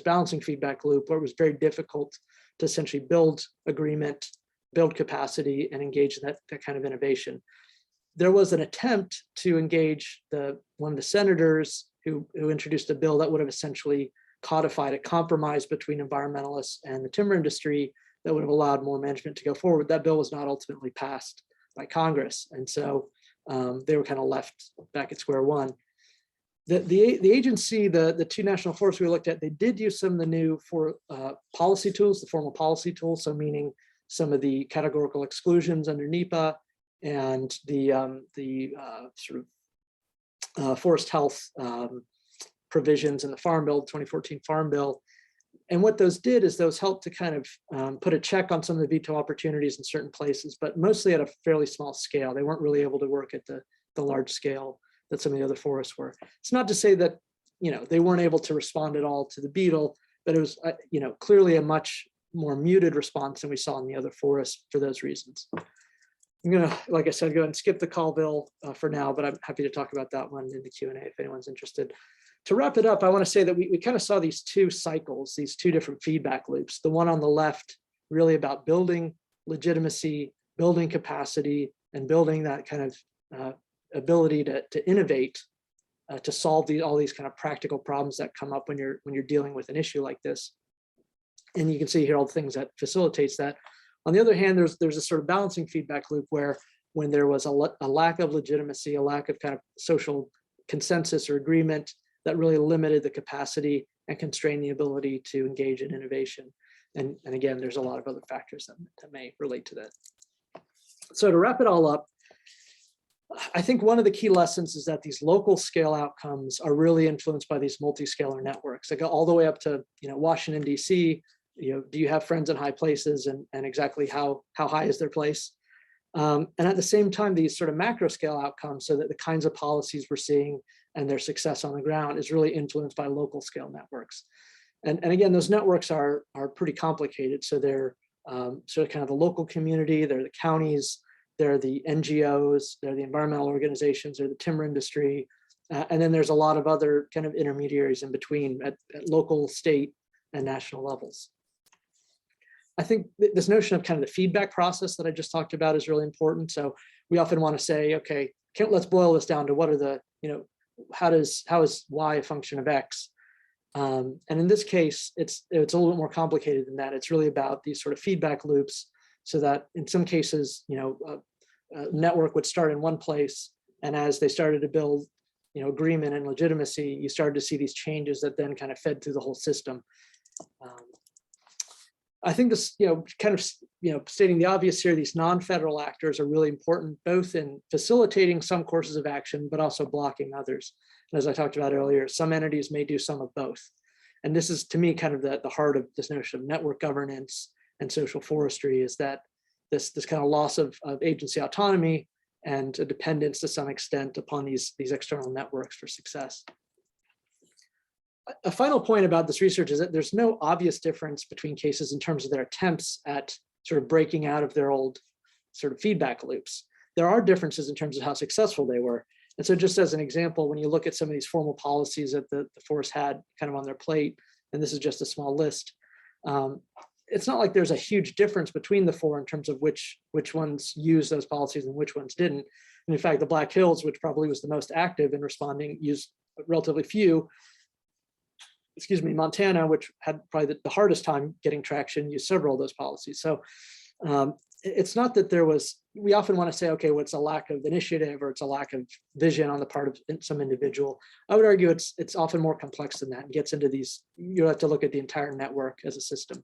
balancing feedback loop, where it was very difficult to essentially build agreement, build capacity, and engage in that kind of innovation. There was an attempt to engage one of the senators who introduced a bill that would have essentially codified a compromise between environmentalists and the timber industry that would have allowed more management to go forward. That bill was not ultimately passed by Congress, and so they were kind of left back at square one. The agency, the two national forests we looked at, they did use some of the new policy tools, the formal policy tools, so meaning some of the categorical exclusions under NEPA and the forest health provisions in the Farm Bill, 2014 Farm Bill. And what those did is those helped to kind of put a check on some of the veto opportunities in certain places, but mostly at a fairly small scale. They weren't really able to work at the large scale that some of the other forests were. It's not to say that they weren't able to respond at all to the beetle, but it was clearly a much more muted response than we saw in the other forests for those reasons. I'm gonna, like I said, go ahead and skip the Colville for now, but I'm happy to talk about that one in the Q&A if anyone's interested. To wrap it up, I want to say that we kind of saw these two cycles, these two different feedback loops. The one on the left really about building legitimacy, building capacity, and building that kind of ability to innovate, to solve all these kind of practical problems that come up when you're dealing with an issue like this. And you can see here all the things that facilitates that. On the other hand, there's a sort of balancing feedback loop where when there was a lack of legitimacy, a lack of kind of social consensus or agreement, that really limited the capacity and constrained the ability to engage in innovation. And again, there's a lot of other factors that may relate to that. So to wrap it all up, I think one of the key lessons is that these local scale outcomes are really influenced by these multi-scalar networks. They go all the way up to Washington, D.C. Do you have friends in high places, and exactly how high is their place? And at the same time, these sort of macro scale outcomes, so that the kinds of policies we're seeing and their success on the ground is really influenced by local scale networks. And again, those networks are pretty complicated. So they're sort of kind of the local community, they're the counties, they're the NGOs, they're the environmental organizations, they're the timber industry. And then there's a lot of other kind of intermediaries in between at local, state, and national levels. I think this notion of kind of the feedback process that I just talked about is really important. So we often want to say, okay, let's boil this down to what are the, how is Y a function of X? And in this case, it's a little bit more complicated than that. It's really about these sort of feedback loops, so that in some cases, a network would start in one place, and as they started to build, agreement and legitimacy, you started to see these changes that then kind of fed through the whole system. I think this, kind of, stating the obvious here, these non-federal actors are really important, both in facilitating some courses of action, but also blocking others. And as I talked about earlier, some entities may do some of both. And this is, to me, kind of the heart of this notion of network governance and social forestry, is that this kind of loss of agency autonomy and a dependence to some extent upon these external networks for success. A final point about this research is that there's no obvious difference between cases in terms of their attempts at sort of breaking out of their old sort of feedback loops. There are differences in terms of how successful they were. And so just as an example, when you look at some of these formal policies that the forest had kind of on their plate, and this is just a small list, it's not like there's a huge difference between the four in terms of which ones used those policies and which ones didn't. And in fact, the Black Hills, which probably was the most active in responding, used relatively few. Montana, which had probably the hardest time getting traction, used several of those policies. So it's not that there was, we often want to say, okay, well, it's a lack of initiative or it's a lack of vision on the part of some individual. I would argue it's often more complex than that, and gets into these, you have to look at the entire network as a system.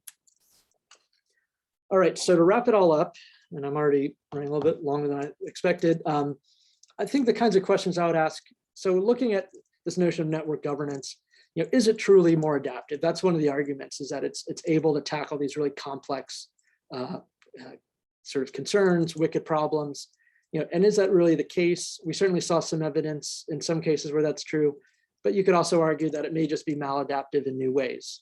All right, so to wrap it all up, and I'm already running a little bit longer than I expected, I think the kinds of questions I would ask, so looking at this notion of network governance, is it truly more adaptive? That's one of the arguments, is that it's able to tackle these really complex sort of concerns, wicked problems. And is that really the case? We certainly saw some evidence in some cases where that's true, but you could also argue that it may just be maladaptive in new ways.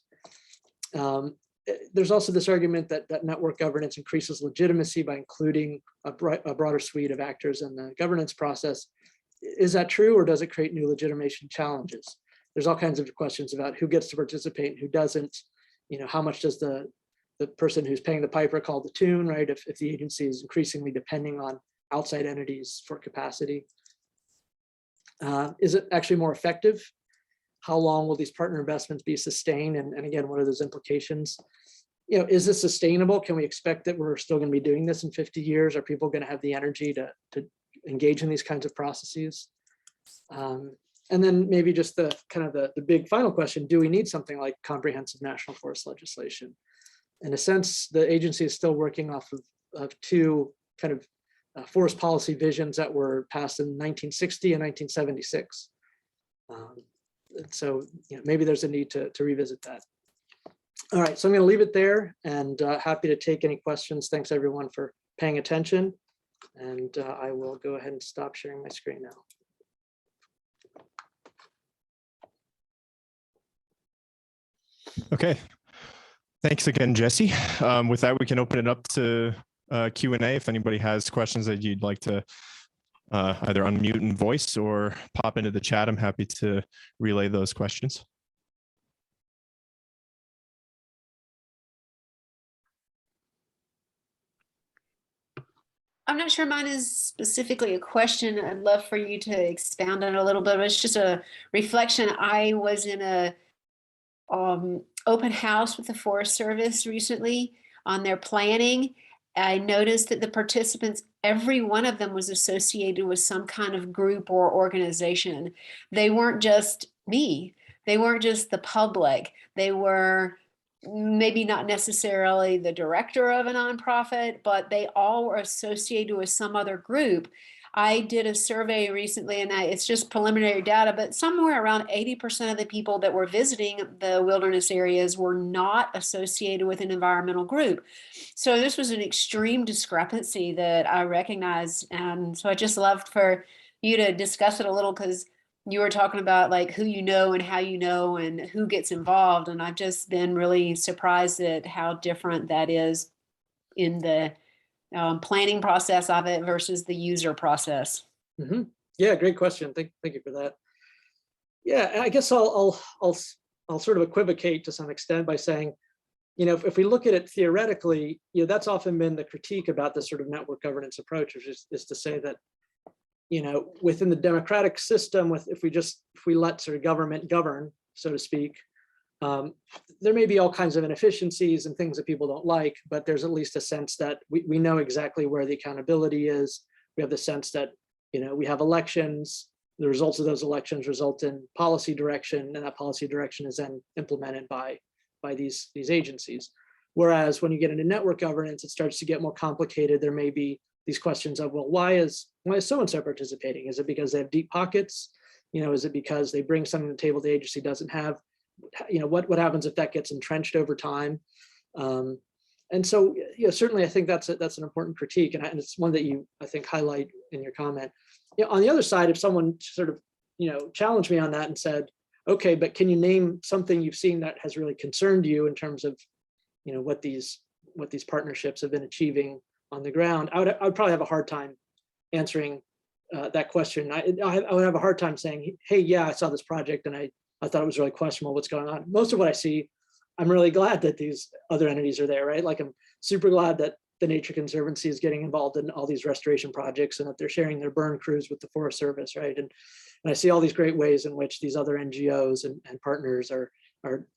There's also this argument that network governance increases legitimacy by including a broader suite of actors in the governance process. Is that true, or does it create new legitimation challenges? There's all kinds of questions about who gets to participate and who doesn't. How much does the person who's paying the piper call the tune, right? If the agency is increasingly depending on outside entities for capacity. Is it actually more effective? How long will these partner investments be sustained? And again, what are those implications? Is this sustainable? Can we expect that we're still going to be doing this in 50 years? Are people going to have the energy to engage in these kinds of processes? And then maybe just the kind of the big final question, do we need something like comprehensive national forest legislation? In a sense, the agency is still working off of two kind of forest policy visions that were passed in 1960 and 1976. So maybe there's a need to revisit that. All right, so I'm going to leave it there, and happy to take any questions. Thanks everyone for paying attention, and I will go ahead and stop sharing my screen now. Okay, thanks again, Jesse. With that, we can open it up to Q&A. If anybody has questions that you'd like to either unmute and voice or pop into the chat, I'm happy to relay those questions. I'm not sure mine is specifically a question. I'd love for you to expound on it a little bit. It's just a reflection. I was in a open house with the Forest Service recently on their planning, I noticed that the participants, every one of them was associated with some kind of group or organization. They weren't just me. They weren't just the public. They were maybe not necessarily the director of a nonprofit, but they all were associated with some other group. I did a survey recently, and it's just preliminary data, but somewhere around 80% of the people that were visiting the wilderness areas were not associated with an environmental group. So this was an extreme discrepancy that I recognized. And so I just loved for you to discuss it a little, because you were talking about like who you know and how you know and who gets involved. And I've just been really surprised at how different that is in the planning process of it versus the user process. Mm-hmm. Yeah, great question. Thank you for that. Yeah, I guess I'll sort of equivocate to some extent by saying, you know, if we look at it theoretically, you know, that's often been the critique about this sort of network governance approach, which is to say that, you know, within the democratic system, if we let sort of government govern, so to speak, there may be all kinds of inefficiencies and things that people don't like, but there's at least a sense that we know exactly where the accountability is. We have the sense that, you know, we have elections, the results of those elections result in policy direction, and that policy direction is then implemented by these agencies. Whereas when you get into network governance, it starts to get more complicated. There may be these questions of, well, why is so-and-so participating? Is it because they have deep pockets? You know, is it because they bring something to the table the agency doesn't have? You know, what happens if that gets entrenched over time? And so, you know, certainly I think that's an important critique, and it's one that you, I think, highlight in your comment. You know, on the other side, if someone sort of, you know, challenged me on that and said, okay, but can you name something you've seen that has really concerned you in terms of, you know, what these partnerships have been achieving on the ground? I would probably have a hard time answering that question. I would have a hard time saying, hey, yeah, I saw this project and I thought it was really questionable what's going on. Most of what I see, I'm really glad that these other entities are there, right? Like, I'm super glad that the Nature Conservancy is getting involved in all these restoration projects and that they're sharing their burn crews with the Forest Service, right? And I see all these great ways in which these other NGOs and partners are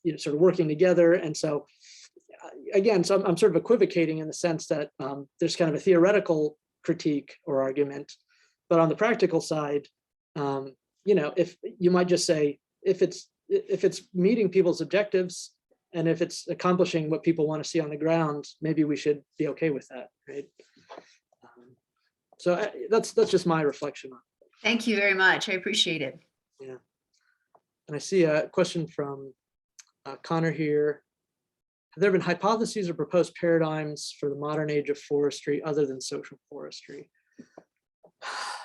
you know, sort of working together. And so, again, so I'm sort of equivocating in the sense that there's kind of a theoretical critique or argument, but on the practical side, you know, if you might just say, if it's meeting people's objectives and if it's accomplishing what people want to see on the ground, maybe we should be okay with that, right? So that's just my reflection on it. Thank you very much. I appreciate it. Yeah, and I see a question from Connor here. Have there been hypotheses or proposed paradigms for the modern age of forestry other than social forestry?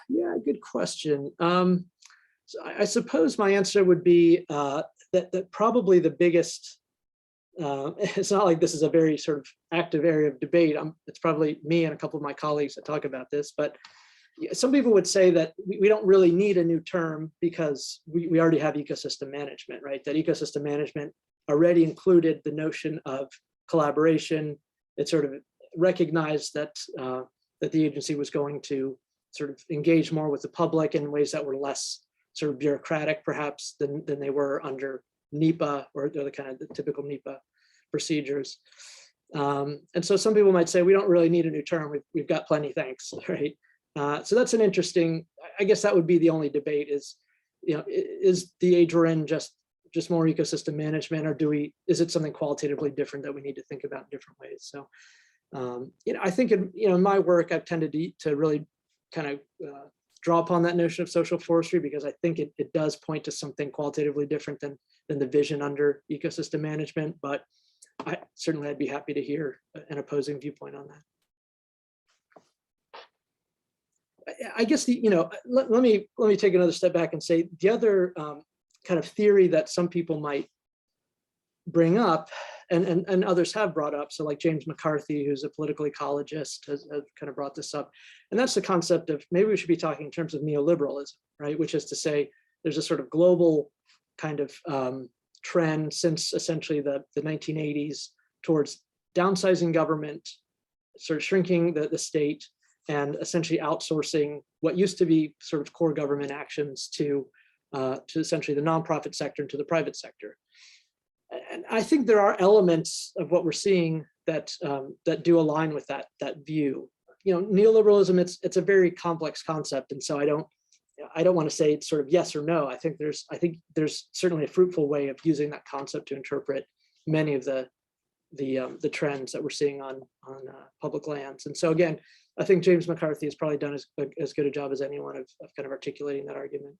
Yeah, good question. So I suppose my answer would be that probably the biggest, it's not like this is a very sort of active area of debate. It's probably me and a couple of my colleagues that talk about this, but some people would say that we don't really need a new term because we already have ecosystem management, right? That ecosystem management already included the notion of collaboration. It sort of recognized that that the agency was going to sort of engage more with the public in ways that were less sort of bureaucratic, perhaps, than they were under NEPA or the kind of the typical NEPA procedures. And so some people might say we don't really need a new term. We've got plenty, thanks, right? So that's an interesting. I guess that would be the only debate is, you know, is the age we're in just more ecosystem management, or is it something qualitatively different that we need to think about in different ways? So, you know, I think in my work, I've tended to really kind of draw upon that notion of social forestry because I think it does point to something qualitatively different than the vision under ecosystem management. But I'd be happy to hear an opposing viewpoint on that. I guess let me take another step back and say the other kind of theory that some people might bring up and others have brought up. So like James McCarthy, who's a political ecologist, has kind of brought this up. And that's the concept of maybe we should be talking in terms of neoliberalism, right? Which is to say there's a sort of global kind of trend since essentially the 1980s towards downsizing government, sort of shrinking the state, and essentially outsourcing what used to be sort of core government actions to essentially the nonprofit sector and to the private sector. And I think there are elements of what we're seeing that that do align with that view. You know, neoliberalism, it's a very complex concept, and so I don't want to say it's sort of yes or no. I think there's certainly a fruitful way of using that concept to interpret many of the trends that we're seeing on public lands. And so again, I think James McCarthy has probably done as good a job as anyone of kind of articulating that argument.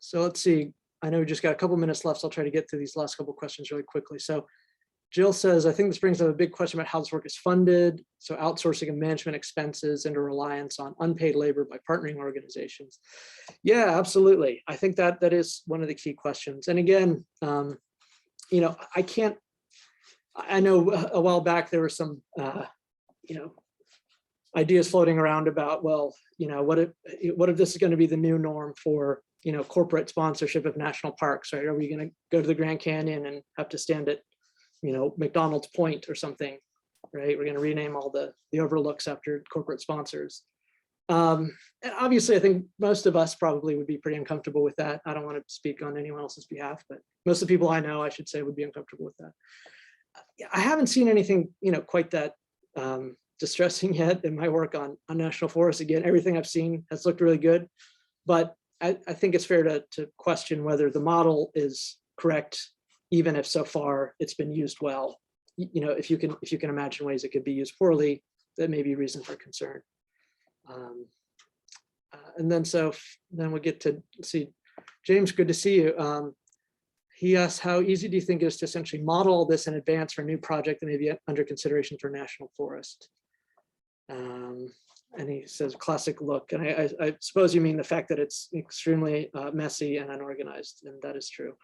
So let's see. I know we just got a couple minutes left, so I'll try to get through these last couple questions really quickly. So Jill says, I think this brings up a big question about how this work is funded. So outsourcing of management expenses and a reliance on unpaid labor by partnering organizations. Yeah, absolutely. I think that is one of the key questions. And again, you know, I know a while back there were some, you know, ideas floating around about, well, you know, what if this is going to be the new norm for, you know, corporate sponsorship of national parks, right? Are we going to go to the Grand Canyon and have to stand at, you know, McDonald's Point or something, right? We're going to rename all the overlooks after corporate sponsors. And obviously, I think most of us probably would be pretty uncomfortable with that. I don't want to speak on anyone else's behalf, but most of the people I know, I should say, would be uncomfortable with that. I haven't seen anything, you know, quite that distressing yet in my work on national forests. Again, everything I've seen has looked really good, but I think it's fair to question whether the model is correct, even if so far it's been used well. You know, if you can imagine ways it could be used poorly, that may be reason for concern. And then we'll get to see James. Good to see you. He asks, how easy do you think it is to essentially model all this in advance for a new project that may be under consideration for national forest? And he says, classic look. And I suppose you mean the fact that it's extremely messy and unorganized, and that is true.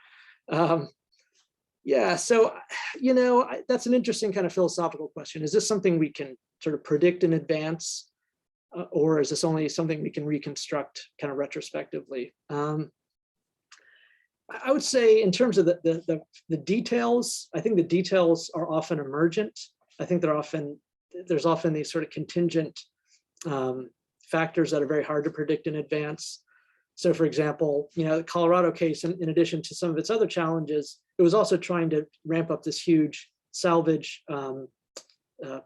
Yeah, so, you know, that's an interesting kind of philosophical question. Is this something we can sort of predict in advance, or is this only something we can reconstruct kind of retrospectively? I would say in terms of the details, I think the details are often emergent. I think there's often these sort of contingent factors that are very hard to predict in advance. So for example, you know, the Colorado case, in addition to some of its other challenges, it was also trying to ramp up this huge salvage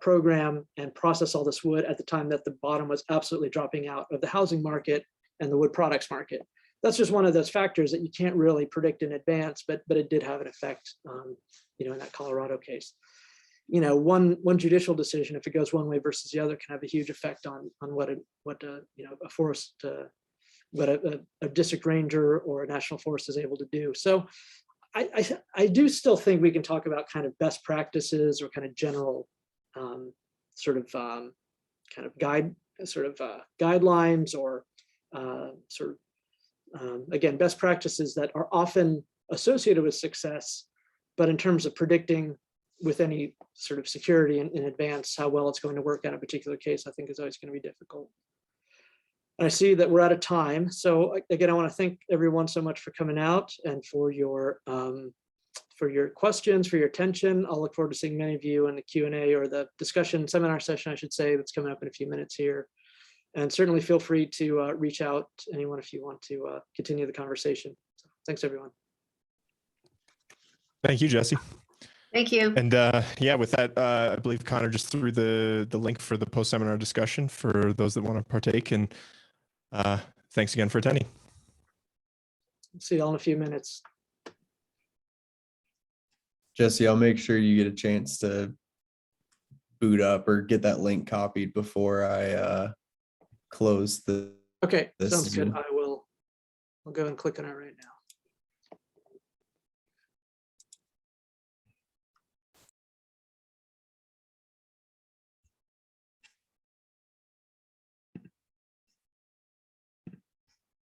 program and process all this wood at the time that the bottom was absolutely dropping out of the housing market and the wood products market. That's just one of those factors that you can't really predict in advance, but it did have an effect, you know, in that Colorado case. You know, one judicial decision, if it goes one way versus the other, can have a huge effect on what you know, a forest, what a district ranger or a national forest is able to do. So I do still think we can talk about kind of best practices or kind of general guidelines or again, best practices that are often associated with success, but in terms of predicting with any sort of security in advance how well it's going to work in a particular case, I think is always going to be difficult. And I see that we're out of time. So again, I want to thank everyone so much for coming out and for your questions, for your attention. I'll look forward to seeing many of you in the Q&A or the discussion seminar session, I should say, that's coming up in a few minutes here. And certainly feel free to reach out to anyone if you want to continue the conversation. So, thanks, everyone. Thank you, Jesse. Thank you. And yeah, with that, I believe Connor just threw the link for the post-seminar discussion for those that want to partake. And thanks again for attending. See you all in a few minutes. Jesse, I'll make sure you get a chance to boot up or get that link copied before I close the. Okay, this sounds good. Zoom. I'll go and click on it right now.